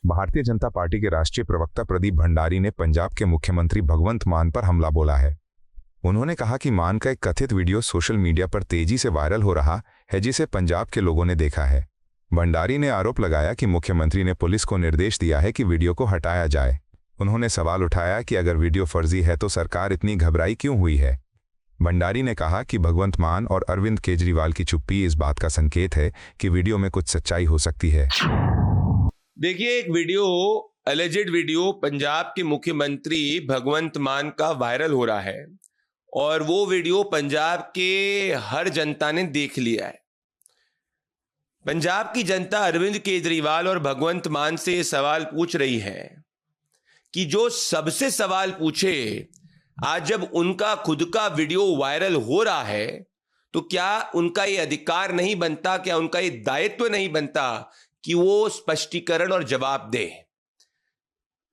Bharatiya Janata party के राष्ट्रीय प्रवक्ता प्रदीप भंडारी ने पंजाब के मुख्यमंत्री भगवंत मान पर हमला बोला है। उन्होंने कहा कि मान का एक कथित वीडियो सोशल मीडिया पर तेजी से वायरल हो रहा है, जिसे पंजाब के लोगों ने देखा है। भंडारी ने आरोप लगाया कि मुख्यमंत्री ने पुलिस को निर्देश दिया है कि वीडियो को हटाया जाए। उन्होंने सवाल उठाया कि अगर वीडियो फर्जी है तो सरकार इतनी घबराई क्यों हुई है। भंडारी ने कहा कि भगवंत मान और अरविंद केजरीवाल की चुप्पी इस बात का संकेत है कि वीडियो में कुछ सच्चाई हो सकती है। देखिए, एक वीडियो, एलिजेड वीडियो पंजाब के मुख्यमंत्री भगवंत मान का वायरल हो रहा है और वो वीडियो पंजाब के हर जनता ने देख लिया है। पंजाब की जनता अरविंद केजरीवाल और भगवंत मान से ये सवाल पूछ रही है कि जो सबसे सवाल पूछे, आज जब उनका खुद का वीडियो वायरल हो रहा है तो क्या उनका ये अधिकार नहीं बनता, क्या उनका ये दायित्व नहीं बनता कि वो स्पष्टीकरण और जवाब दे।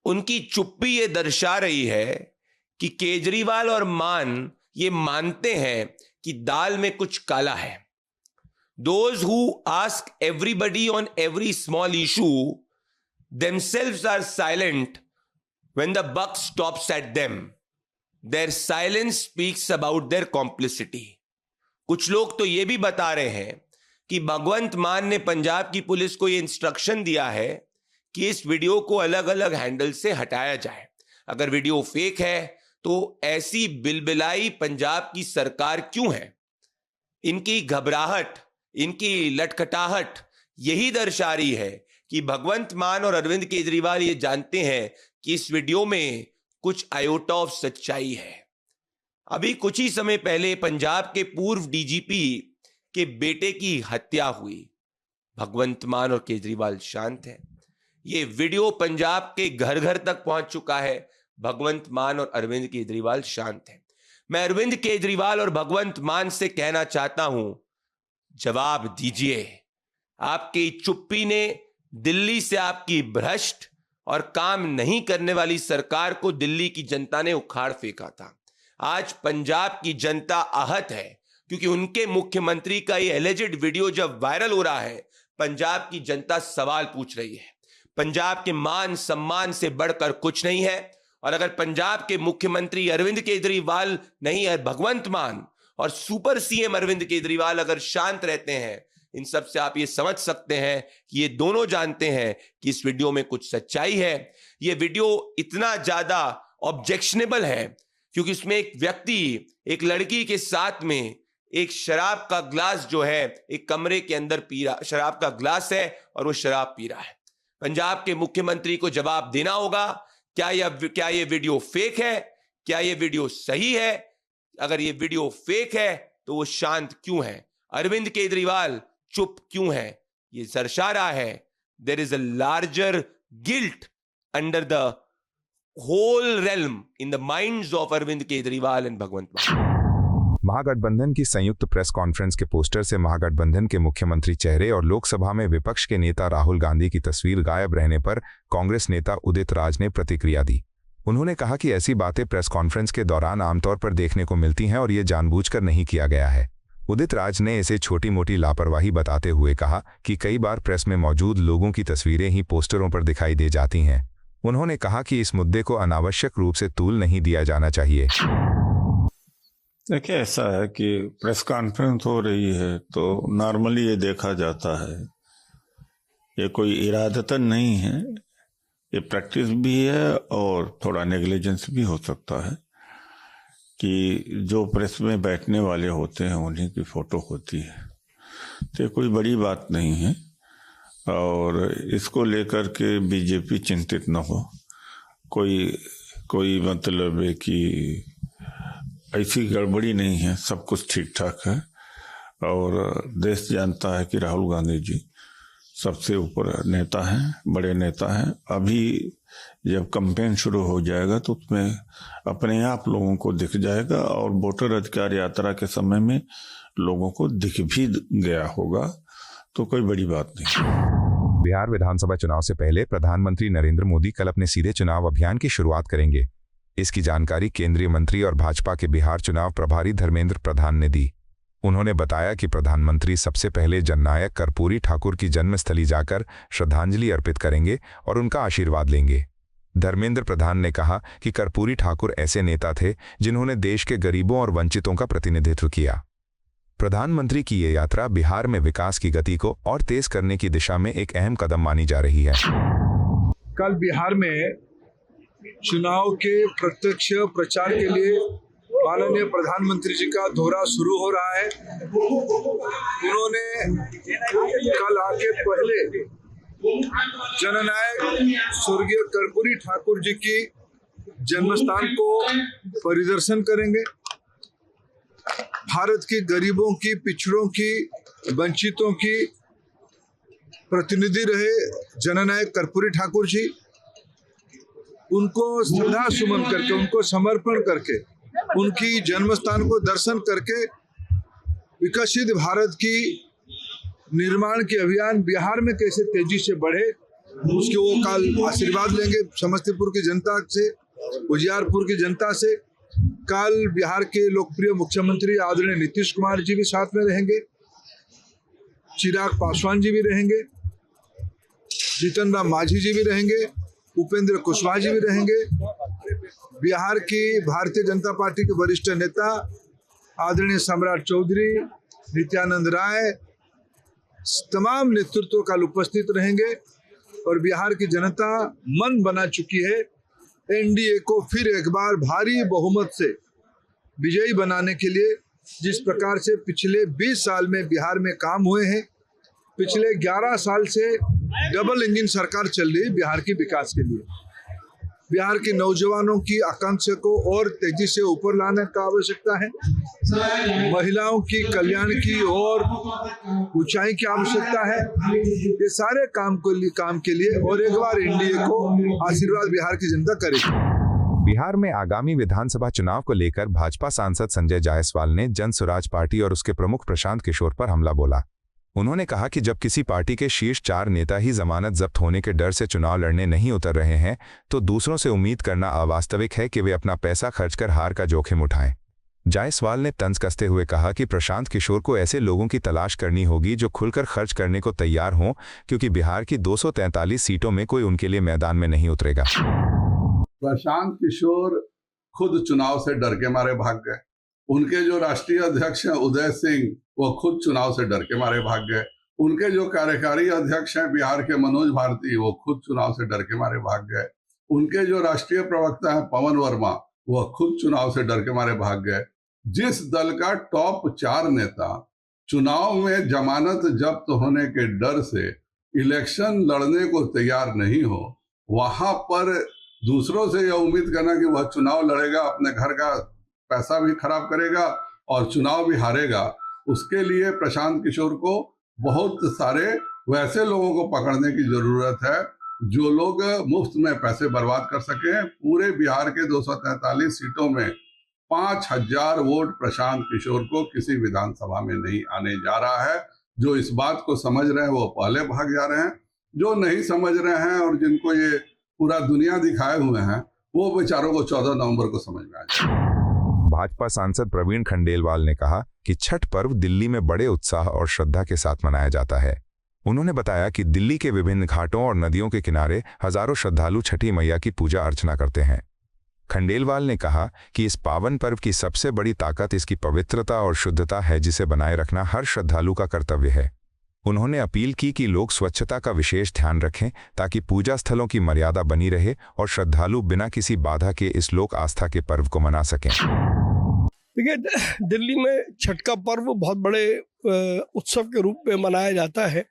उनकी चुप्पी ये दर्शा रही है कि केजरीवाल और मान ये मानते हैं कि दाल में कुछ काला है। Those who ask everybody on every small issue themselves are silent when the buck stops at them. Their silence speaks about their complicity. कुछ लोग तो ये भी बता रहे हैं कि भगवंत मान ने पंजाब की पुलिस को ये इंस्ट्रक्शन दिया है कि इस वीडियो को अलग अलग हैंडल से हटाया जाए। अगर वीडियो फेक है तो ऐसी बिलबिलाई पंजाब की सरकार क्यों है? इनकी घबराहट, इनकी लटखटाहट यही दर्शा रही है कि भगवंत मान और अरविंद केजरीवाल ये जानते हैं कि इस वीडियो में कुछ आयोटा ऑफ सच्चाई है। अभी कुछ ही समय पहले पंजाब के पूर्व डीजीपी के बेटे की हत्या हुई। भगवंत मान और केजरीवाल शांत हैं। ये वीडियो पंजाब के घर घर तक पहुंच चुका है। भगवंत मान और अरविंद केजरीवाल शांत हैं। मैं अरविंद केजरीवाल और भगवंत मान से कहना चाहता हूं, जवाब दीजिए। आपकी चुप्पी ने दिल्ली से आपकी भ्रष्ट और काम नहीं करने वाली सरकार को दिल्ली की जनता ने उखाड़ फेंका था। आज पंजाब की जनता आहत है क्योंकि उनके मुख्यमंत्री का ये एलिजेड वीडियो जब वायरल हो रहा है, पंजाब की जनता सवाल पूछ रही है। पंजाब के मान सम्मान से बढ़कर कुछ नहीं है और अगर पंजाब के मुख्यमंत्री अरविंद केजरीवाल नहीं है, भगवंत मान और सुपर सीएम अरविंद केजरीवाल अगर शांत रहते हैं, इन सब से आप ये समझ सकते हैं कि ये दोनों जानते हैं कि इस वीडियो में कुछ सच्चाई है। ये वीडियो इतना ज्यादा ऑब्जेक्शनेबल है क्योंकि इसमें एक व्यक्ति एक लड़की के साथ में एक शराब का ग्लास जो है एक कमरे के अंदर पी रहा, शराब का ग्लास है और वो शराब पी रहा है। पंजाब के मुख्यमंत्री को जवाब देना होगा, क्या ये वीडियो फेक है, क्या ये वीडियो सही है? अगर ये वीडियो फेक है तो वो शांत क्यों है? अरविंद केजरीवाल चुप क्यों है? ये दर्शा रहा है there is a larger guilt under the whole realm in the minds of Arvind Kejriwal and Bhagwant Mann. Mahagathbandhan की संयुक्त प्रेस कॉन्फ्रेंस के पोस्टर से महागठबंधन के मुख्यमंत्री चेहरे और लोकसभा में विपक्ष के नेता राहुल गांधी की तस्वीर गायब रहने पर कांग्रेस नेता उदित राज ने प्रतिक्रिया दी। उन्होंने कहा कि ऐसी बातें प्रेस कॉन्फ्रेंस के दौरान आमतौर पर देखने को मिलती हैं और ये जानबूझकर नहीं किया गया है। उदित राज ने इसे छोटी मोटी लापरवाही बताते हुए कहा कि कई बार प्रेस में मौजूद लोगों की तस्वीरें ही पोस्टरों पर दिखाई दे जाती हैं। उन्होंने कहा कि इस मुद्दे को अनावश्यक रूप से तूल नहीं दिया जाना चाहिए। देखिए, ऐसा है कि प्रेस कॉन्फ्रेंस हो रही है तो नॉर्मली ये देखा जाता है, ये कोई इरादतन नहीं है, ये प्रैक्टिस भी है और थोड़ा नेग्लिजेंस भी हो सकता है कि जो प्रेस में बैठने वाले होते हैं उन्हीं की फोटो होती है। तो ये कोई बड़ी बात नहीं है और इसको लेकर के बीजेपी चिंतित न हो। कोई मतलब है कि ऐसी गड़बड़ी नहीं है, सब कुछ ठीक ठाक है और देश जानता है कि राहुल गांधी जी सबसे ऊपर नेता हैं, बड़े नेता हैं। अभी जब कैंपेन शुरू हो जाएगा तो उसमें अपने आप लोगों को दिख जाएगा और वोटर अधिकार यात्रा के समय में लोगों को दिख भी गया होगा, तो कोई बड़ी बात नहीं। बिहार विधानसभा चुनाव से पहले प्रधानमंत्री नरेंद्र मोदी कल अपने सीधे चुनाव अभियान की शुरुआत करेंगे। इसकी जानकारी केंद्रीय मंत्री और भाजपा के बिहार चुनाव प्रभारी धर्मेंद्र प्रधान ने दी। उन्होंने बताया कि प्रधानमंत्री सबसे पहले जननायक कर्पूरी ठाकुर की जन्मस्थली जाकर श्रद्धांजलि अर्पित करेंगे और उनका आशीर्वाद लेंगे। धर्मेंद्र प्रधान ने कहा कि कर्पूरी ठाकुर ऐसे नेता थे जिन्होंने देश के गरीबों और वंचितों का प्रतिनिधित्व किया। प्रधानमंत्री की ये यात्रा बिहार में विकास की गति को और तेज करने की दिशा में एक अहम कदम मानी जा रही है। कल बिहार में चुनाव के प्रत्यक्ष प्रचार के लिए माननीय प्रधानमंत्री जी का दौरा शुरू हो रहा है। उन्होंने कल आके पहले जननायक स्वर्गीय कर्पूरी ठाकुर जी की जन्मस्थान को परिदर्शन करेंगे। भारत के गरीबों की, पिछड़ों की, वंचितों की प्रतिनिधि रहे जननायक कर्पूरी ठाकुर जी, उनको श्रद्धा सुमन करके, उनको समर्पण करके, उनकी जन्मस्थान को दर्शन करके विकसित भारत की निर्माण के अभियान बिहार में कैसे तेजी से बढ़े, उसके वो कल आशीर्वाद लेंगे समस्तीपुर की जनता से, उजियारपुर की जनता से। कल बिहार के लोकप्रिय मुख्यमंत्री आदरणीय नीतीश कुमार जी भी साथ में रहेंगे, चिराग पासवान जी भी रहेंगे, जीतन राम मांझी जी भी रहेंगे, उपेंद्र कुशवाहा जी भी रहेंगे। बिहार की भारतीय जनता पार्टी के वरिष्ठ नेता आदरणीय सम्राट चौधरी, नित्यानंद राय, तमाम नेतृत्व कल उपस्थित रहेंगे। और बिहार की जनता मन बना चुकी है एनडीए को फिर एक बार भारी बहुमत से विजयी बनाने के लिए। जिस प्रकार से पिछले 20 साल में बिहार में काम हुए हैं, पिछले 11 साल से डबल इंजन सरकार चल रही है बिहार के विकास के लिए। बिहार के नौजवानों की आकांक्षा को और तेजी से ऊपर लाने का आवश्यकता है। महिलाओं की कल्याण की और ऊंचाई की आवश्यकता है। ये सारे काम के लिए और एक बार एनडीए को आशीर्वाद बिहार की जनता करेगी। बिहार में आगामी विधानसभा चुनाव को लेकर भाजपा सांसद संजय जायसवाल ने जन स्वराज पार्टी और उसके प्रमुख प्रशांत किशोर पर हमला बोला। उन्होंने कहा कि जब किसी पार्टी के शीर्ष 4 नेता ही जमानत जब्त होने के डर से चुनाव लड़ने नहीं उतर रहे हैं, तो दूसरों से उम्मीद करना अवास्तविक है कि वे अपना पैसा खर्च कर हार का जोखिम उठाएं। जायसवाल ने तंज कसते हुए कहा कि प्रशांत किशोर को ऐसे लोगों की तलाश करनी होगी जो खुलकर खर्च करने को तैयार हों, क्योंकि बिहार की 243 सीटों में कोई उनके लिए मैदान में नहीं उतरेगा। प्रशांत किशोर खुद चुनाव से डर के मारे भाग गए। उनके जो राष्ट्रीय अध्यक्ष हैं उदय सिंह, वो खुद चुनाव से डर के मारे भाग गए। उनके जो कार्यकारी अध्यक्ष हैं बिहार के मनोज भारती, वो खुद चुनाव से डर के मारे भाग गए। उनके जो राष्ट्रीय प्रवक्ता हैं पवन वर्मा, वो खुद चुनाव से डर के मारे भाग गए। जिस दल का टॉप 4 नेता चुनाव में जमानत जब्त होने के डर से इलेक्शन लड़ने को तैयार नहीं हो, वहां पर दूसरों से यह उम्मीद करना कि वह चुनाव लड़ेगा, अपने घर का पैसा भी खराब करेगा और चुनाव भी हारेगा, उसके लिए प्रशांत किशोर को बहुत सारे वैसे लोगों को पकड़ने की जरूरत है जो लोग मुफ्त में पैसे बर्बाद कर सके। पूरे बिहार के 243 सीटों में 5000 वोट प्रशांत किशोर को किसी विधानसभा में नहीं आने जा रहा है। जो इस बात को समझ रहे हैं वो पहले भाग जा रहे हैं, जो नहीं समझ रहे हैं और जिनको ये पूरा दुनिया दिखाए हुए हैं, वो बेचारों को 14 नवंबर को समझ में आ जाए। भाजपा सांसद प्रवीण खंडेलवाल ने कहा कि छठ पर्व दिल्ली में बड़े उत्साह और श्रद्धा के साथ मनाया जाता है। उन्होंने बताया कि दिल्ली के विभिन्न घाटों और नदियों के किनारे हजारों श्रद्धालु छठी मैया की पूजा अर्चना करते हैं। खंडेलवाल ने कहा कि इस पावन पर्व की सबसे बड़ी ताकत इसकी पवित्रता और शुद्धता है, जिसे बनाए रखना हर श्रद्धालु का कर्तव्य है। उन्होंने अपील की कि लोग स्वच्छता का विशेष ध्यान रखें ताकि पूजा स्थलों की मर्यादा बनी रहे और श्रद्धालु बिना किसी बाधा के इस लोक आस्था के पर्व को मना सकें। देखिए, दिल्ली में छठ का पर्व बहुत बड़े उत्सव के रूप में मनाया जाता है,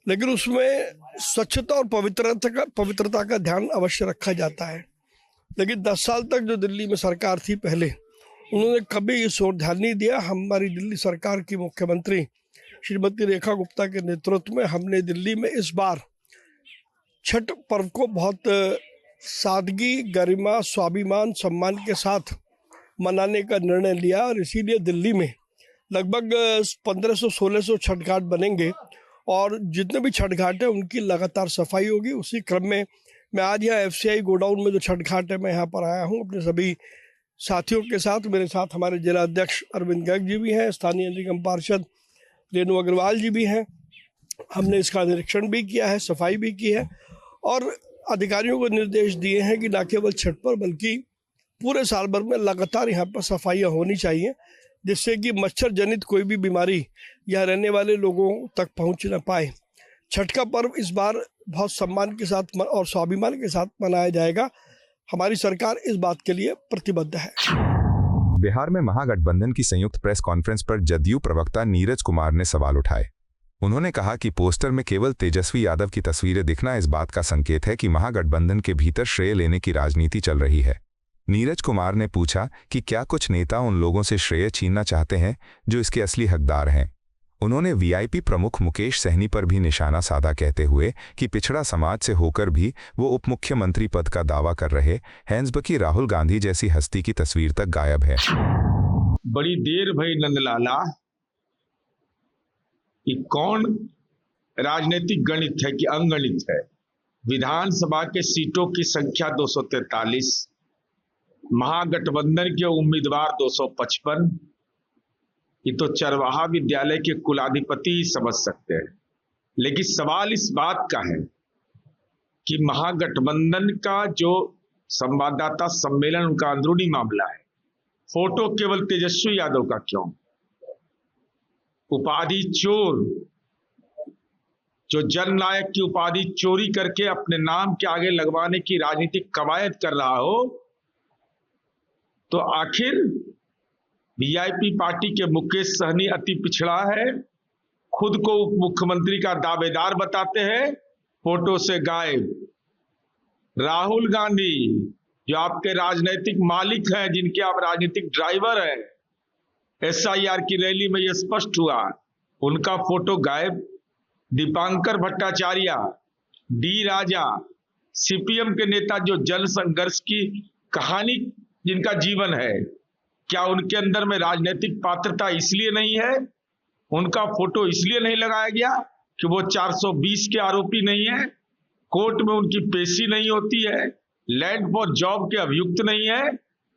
लेकिन उसमें स्वच्छता और पवित्रता का ध्यान अवश्य रखा जाता है। लेकिन 10 साल तक जो दिल्ली में सरकार थी पहले, उन्होंने कभी इस ओर ध्यान नहीं दिया। हमारी दिल्ली सरकार की मुख्यमंत्री श्रीमती रेखा गुप्ता के नेतृत्व में हमने दिल्ली में इस बार छठ पर्व को बहुत सादगी, गरिमा, स्वाभिमान, सम्मान के साथ मनाने का निर्णय लिया और इसीलिए दिल्ली में लगभग 1500-1600 छठ घाट बनेंगे और जितने भी छठ घाट हैं उनकी लगातार सफाई होगी। उसी क्रम में मैं आज यहाँ FCI गोडाउन में जो छठ घाट है, मैं यहाँ पर आया हूँ अपने सभी साथियों के साथ मेरे साथ हमारे जिला अध्यक्ष अरविंद गर्ग जी भी हैं, स्थानीय निगम पार्षद रेणु अग्रवाल जी भी हैं। हमने इसका निरीक्षण भी किया है, सफाई भी की है और अधिकारियों को निर्देश दिए हैं कि न केवल छठ पर बल्कि पूरे साल भर में लगातार यहाँ पर सफाइयाँ होनी चाहिए, जिससे कि मच्छर जनित कोई भी बीमारी यहाँ रहने वाले लोगों तक पहुँच न पाए। छठ का पर्व इस बार बहुत सम्मान के साथ और स्वाभिमान के साथ मनाया जाएगा। हमारी सरकार इस बात के लिए प्रतिबद्ध है। बिहार में महागठबंधन की संयुक्त प्रेस कॉन्फ्रेंस पर जदयू प्रवक्ता नीरज कुमार ने सवाल उठाए। उन्होंने कहा कि पोस्टर में केवल तेजस्वी यादव की तस्वीरें दिखना इस बात का संकेत है कि महागठबंधन के भीतर श्रेय लेने की राजनीति चल रही है। नीरज कुमार ने पूछा कि क्या कुछ नेता उन लोगों से श्रेय छीनना चाहते हैं जो इसके असली हकदार हैं। उन्होंने वीआईपी प्रमुख मुकेश सहनी पर भी निशाना साधा, कहते हुए कि पिछड़ा समाज से होकर भी वो उप मुख्यमंत्री पद का दावा कर रहे हैंसबकी राहुल गांधी जैसी हस्ती की तस्वीर तक गायब है। बड़ी देर भई नंदलाला, ये कौन राजनीतिक गणित है कि अंगणित है? विधानसभा के सीटों की संख्या 243, महागठबंधन के उम्मीदवार 255। ये तो चरवाहा विद्यालय के कुलाधिपति ही समझ सकते हैं। लेकिन सवाल इस बात का है कि महागठबंधन का जो संवाददाता सम्मेलन, उनका अंदरूनी मामला है, फोटो केवल तेजस्वी यादव का क्यों? उपाधि चोर, जो जननायक की उपाधि चोरी करके अपने नाम के आगे लगवाने की राजनीतिक कवायद कर रहा हो, तो आखिर वीआईपी पार्टी के मुकेश सहनी अति पिछड़ा है, खुद को उप मुख्यमंत्री का दावेदार बताते हैं, फोटो से गायब। राहुल गांधी जो आपके राजनीतिक मालिक हैं, जिनके आप राजनीतिक ड्राइवर हैं, एसआईआर की रैली में यह स्पष्ट हुआ, उनका फोटो गायब। दीपांकर भट्टाचार्य, डी राजा, सीपीएम के नेता जो जन संघर्ष की कहानी जिनका जीवन है, क्या उनके अंदर में राजनीतिक पात्रता इसलिए नहीं है? उनका फोटो इसलिए नहीं लगाया गया कि वो 420 के आरोपी नहीं है, कोर्ट में उनकी पेशी नहीं होती है, लैंड फॉर जॉब के अभियुक्त नहीं है,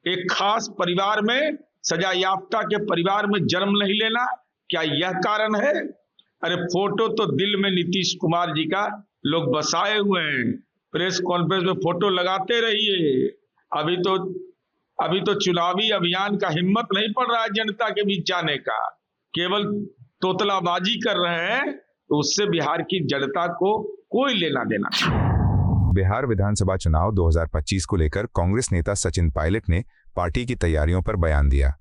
एक खास परिवार में सजा याफ्ता के परिवार में जन्म नहीं लेना, क्या यह कारण है? अरे फोटो तो दिल में नीतीश कुमार जी का लोग बसाए हुए हैं। प्रेस कॉन्फ्रेंस में फोटो लगाते रहिए। अभी तो चुनावी अभियान का हिम्मत नहीं पड़ रहा है जनता के बीच जाने का, केवल तोतलाबाजी कर रहे हैं, तो उससे बिहार की जनता को कोई लेना देना। बिहार विधानसभा चुनाव 2025 को लेकर कांग्रेस नेता सचिन पायलट ने पार्टी की तैयारियों पर बयान दिया।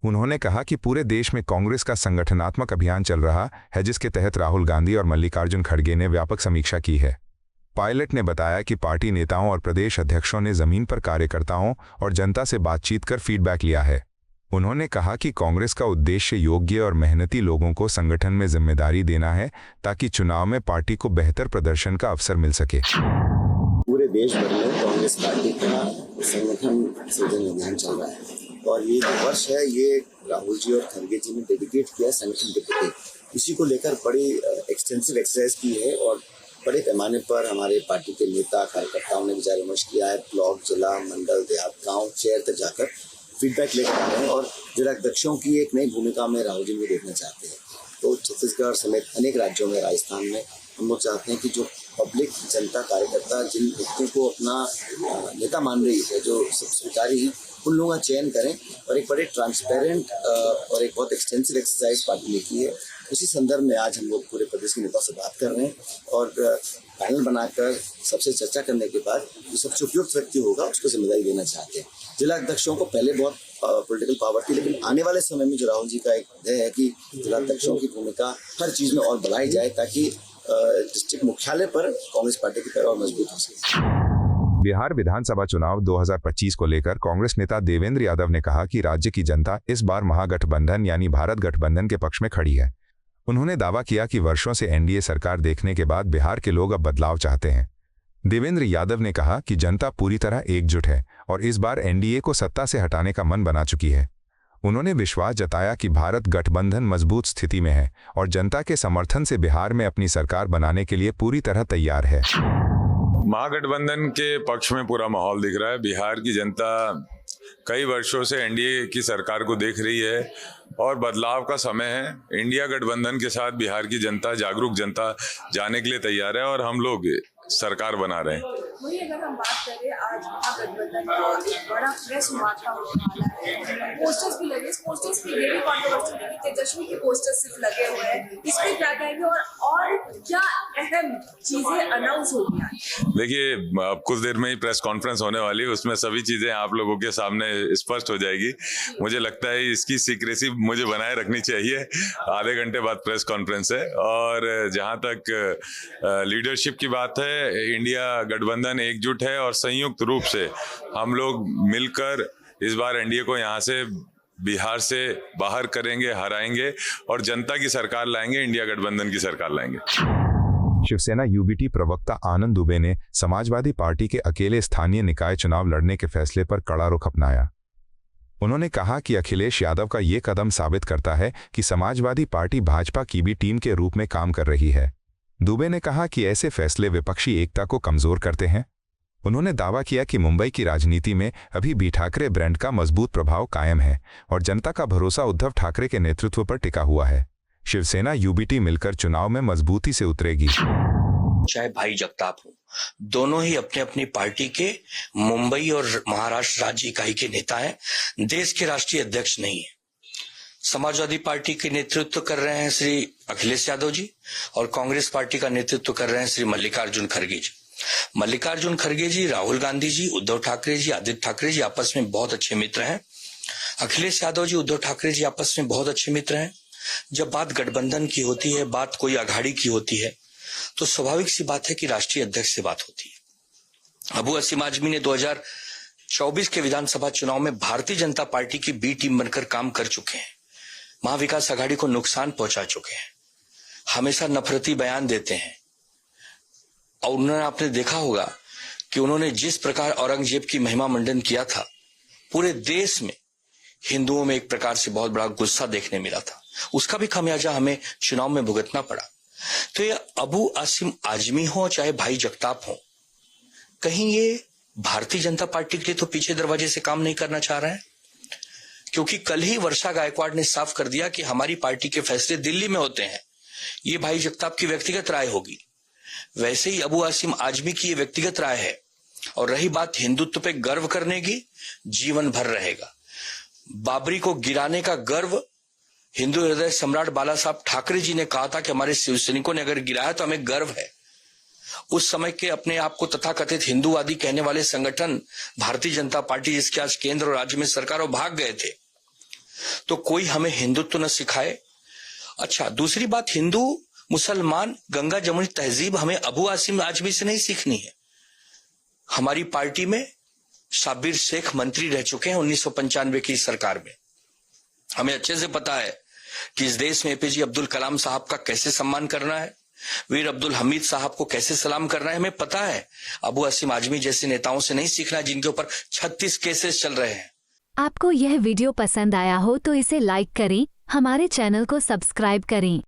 उन्होंने कहा कि पूरे देश में कांग्रेस का संगठनात्मक अभियान चल रहा है, जिसके तहत राहुल गांधी और मल्लिकार्जुन खड़गे ने व्यापक समीक्षा की है। पायलट ने बताया कि पार्टी नेताओं और प्रदेश अध्यक्षों ने जमीन पर कार्यकर्ताओं और जनता से बातचीत कर फीडबैक लिया है। उन्होंने कहा कि कांग्रेस का उद्देश्य योग्य और मेहनती लोगों को संगठन में जिम्मेदारी देना है, ताकि चुनाव में पार्टी को बेहतर प्रदर्शन का अवसर मिल सके। पूरे देश भर में कांग्रेस पार्टी का संगठन सृजन अभियान चल रहा है और ये जो वर्ष है, ये राहुल जी और खड़गे जी ने डेडिकेट किया संगठन के प्रति। इसी को लेकर बड़ी एक्सटेंसिव एक्सरसाइज की है और बड़े पैमाने पर हमारे पार्टी के नेता कार्यकर्ताओं ने विचार विमर्श किया है। ब्लॉक, जिला, मंडल, देहात, गांव, शहर तक जाकर फीडबैक लेकर आ रहे हैं और जिला अध्यक्षों की एक नई भूमिका में राहुल जी को देखना चाहते हैं। तो छत्तीसगढ़ समेत अनेक राज्यों में, राजस्थान में हम लोग चाहते हैं कि जो पब्लिक, जनता, कार्यकर्ता जिन व्यक्तियों को अपना नेता मान रही है, जो सब स्वीकारी है, उन लोगों का चयन करें और एक बड़े ट्रांसपेरेंट और एक बहुत एक्सटेंसिव एक्सरसाइज पार्टी ने की है। उसी संदर्भ में आज हम लोग पूरे प्रदेश के नेताओं से बात कर रहे हैं और पैनल बनाकर सबसे चर्चा करने के बाद जो सबसे उपयुक्त व्यक्ति होगा उसको जिम्मेदारी देना चाहते हैं। जिला अध्यक्षों को पहले बहुत पॉलिटिकल पावर थी, लेकिन आने वाले समय में जो राहुल जी का एक ध्येय है कि जिला अध्यक्षों की भूमिका हर चीज में और बढ़ाई जाए, ताकि डिस्ट्रिक्ट मुख्यालय पर कांग्रेस पार्टी की पैर और मजबूत हो सके। बिहार विधानसभा चुनाव 2025 को लेकर कांग्रेस नेता देवेंद्र यादव ने कहा कि राज्य की जनता इस बार महागठबंधन यानी भारत गठबंधन के पक्ष में खड़ी है। उन्होंने दावा किया कि वर्षों से एनडीए सरकार देखने के बाद बिहार के लोग अब बदलाव चाहते हैं। देवेंद्र यादव ने कहा कि जनता पूरी तरह एकजुट है और इस बार एनडीए को सत्ता से हटाने का मन बना चुकी है। उन्होंने विश्वास जताया कि भारत गठबंधन मजबूत स्थिति में है और जनता के समर्थन से बिहार में अपनी सरकार बनाने के लिए पूरी तरह तैयार है। महागठबंधन के पक्ष में पूरा माहौल दिख रहा है। बिहार की जनता कई वर्षों से एनडीए की सरकार को देख रही है और बदलाव का समय है। इंडिया गठबंधन के साथ बिहार की जनता, जागरूक जनता जाने के लिए तैयार है और हम लोग सरकार बना रहे हैं। वही अगर हम बात करें, आज महागठबंधन का एक बड़ा प्रेस वार्ता होने वाला है, पोस्टर्स भी लगे, पोस्टर्स की ये भी कंट्रोवर्सी है कि तेजस्वी के पोस्टर्स सिर्फ लगे हुए हैं, इस पे क्या कहेंगे और क्या अहम चीजें अनाउंस होगी आज? देखिए, अब कुछ देर में ही प्रेस कॉन्फ्रेंस होने वाली है, उसमें सभी चीजें आप लोगों के सामने स्पष्ट हो जाएगी। मुझे लगता है इसकी सीक्रेसी मुझे बनाए रखनी चाहिए। आधे घंटे बाद प्रेस कॉन्फ्रेंस है और जहां तक लीडरशिप की बात है, इंडिया गठबंधन एकजुट है और संयुक्त रूप से हम लोग मिलकर इस बार एनडीए को यहां से, बिहार से बाहर करेंगे, हराएंगे और जनता की सरकार लाएंगे, इंडिया गठबंधन की सरकार लाएंगे। शिवसेना यूबीटी प्रवक्ता आनंद दुबे ने समाजवादी पार्टी के अकेले स्थानीय निकाय चुनाव लड़ने के फैसले पर कड़ा रुख अपनाया। उन्होंने कहा कि अखिलेश यादव का ये कदम साबित करता है कि समाजवादी पार्टी भाजपा की भी टीम के रूप में काम कर रही है। दुबे ने कहा कि ऐसे फैसले विपक्षी एकता को कमजोर करते हैं। उन्होंने दावा किया कि मुंबई की राजनीति में अभी भी ठाकरे ब्रांड का मजबूत प्रभाव कायम है और जनता का भरोसा उद्धव ठाकरे के नेतृत्व पर टिका हुआ है। शिवसेना यूबीटी मिलकर चुनाव में मजबूती से उतरेगी। चाहे भाई जगताप हो, दोनों ही अपने अपनी पार्टी के मुंबई और महाराष्ट्र राज्य इकाई के नेता हैं, देश के राष्ट्रीय अध्यक्ष नहीं है। समाजवादी पार्टी के नेतृत्व कर रहे हैं श्री अखिलेश यादव जी और कांग्रेस पार्टी का नेतृत्व कर रहे हैं श्री मल्लिकार्जुन खड़गे जी। मल्लिकार्जुन खड़गे जी, राहुल गांधी जी, उद्धव ठाकरे जी, आदित्य ठाकरे जी आपस में बहुत अच्छे मित्र हैं। अखिलेश यादव जी, उद्धव ठाकरे जी आपस में बहुत अच्छे मित्र हैं। जब बात गठबंधन की होती है, बात कोई अघाड़ी की होती है, तो स्वाभाविक सी बात है कि राष्ट्रीय अध्यक्ष से बात होती है। अबू असीम आजमी ने 2024 के विधानसभा चुनाव में भारतीय जनता पार्टी की बी टीम बनकर काम कर चुके हैं, महाविकास आघाड़ी को नुकसान पहुंचा चुके हैं, हमेशा नफरती बयान देते हैं। और उन्होंने, आपने देखा होगा कि उन्होंने जिस प्रकार औरंगजेब की महिमा मंडन किया था, पूरे देश में हिंदुओं में एक प्रकार से बहुत बड़ा गुस्सा देखने मिला था। उसका भी खामियाजा हमें चुनाव में भुगतना पड़ा। तो ये अबू आसिम आजमी हो चाहे भाई जगताप हो, कहीं ये भारतीय जनता पार्टी के लिए तो पीछे दरवाजे से काम नहीं करना चाह रहे हैं, क्योंकि कल ही वर्षा गायकवाड़ ने साफ कर दिया कि हमारी पार्टी के फैसले दिल्ली में होते हैं। ये भाई जगताप की व्यक्तिगत राय होगी, वैसे ही अबू आसिम आजमी की ये व्यक्तिगत राय है। और रही बात हिंदुत्व पे गर्व करने की, जीवन भर रहेगा। बाबरी को गिराने का गर्व हिंदू हृदय सम्राट बाला साहब ठाकरे जी ने कहा था कि हमारे शिव सैनिकों ने अगर गिराया तो हमें गर्व है। उस समय के अपने आप को तथाकथित हिंदूवादी कहने वाले संगठन भारतीय जनता पार्टी, जिसके आज केंद्र और राज्य में सरकार, और भाग गए थे। तो कोई हमें हिंदुत्व न सिखाए। अच्छा, दूसरी बात, हिंदू मुसलमान गंगा जमुनी तहजीब हमें अबू आसिम आजमी से नहीं सीखनी है। हमारी पार्टी में साबिर शेख मंत्री रह चुके हैं 1995 की सरकार में। हमें अच्छे से पता है कि इस देश में एपीजे अब्दुल कलाम साहब का कैसे सम्मान करना है, वीर अब्दुल हमीद साहब को कैसे सलाम करना है, हमें पता है। अबू आसिम आजमी जैसे नेताओं से नहीं सीखना जिनके ऊपर 36 केसेस चल रहे हैं। आपको यह वीडियो पसंद आया हो तो इसे लाइक करें, हमारे चैनल को सब्सक्राइब करें।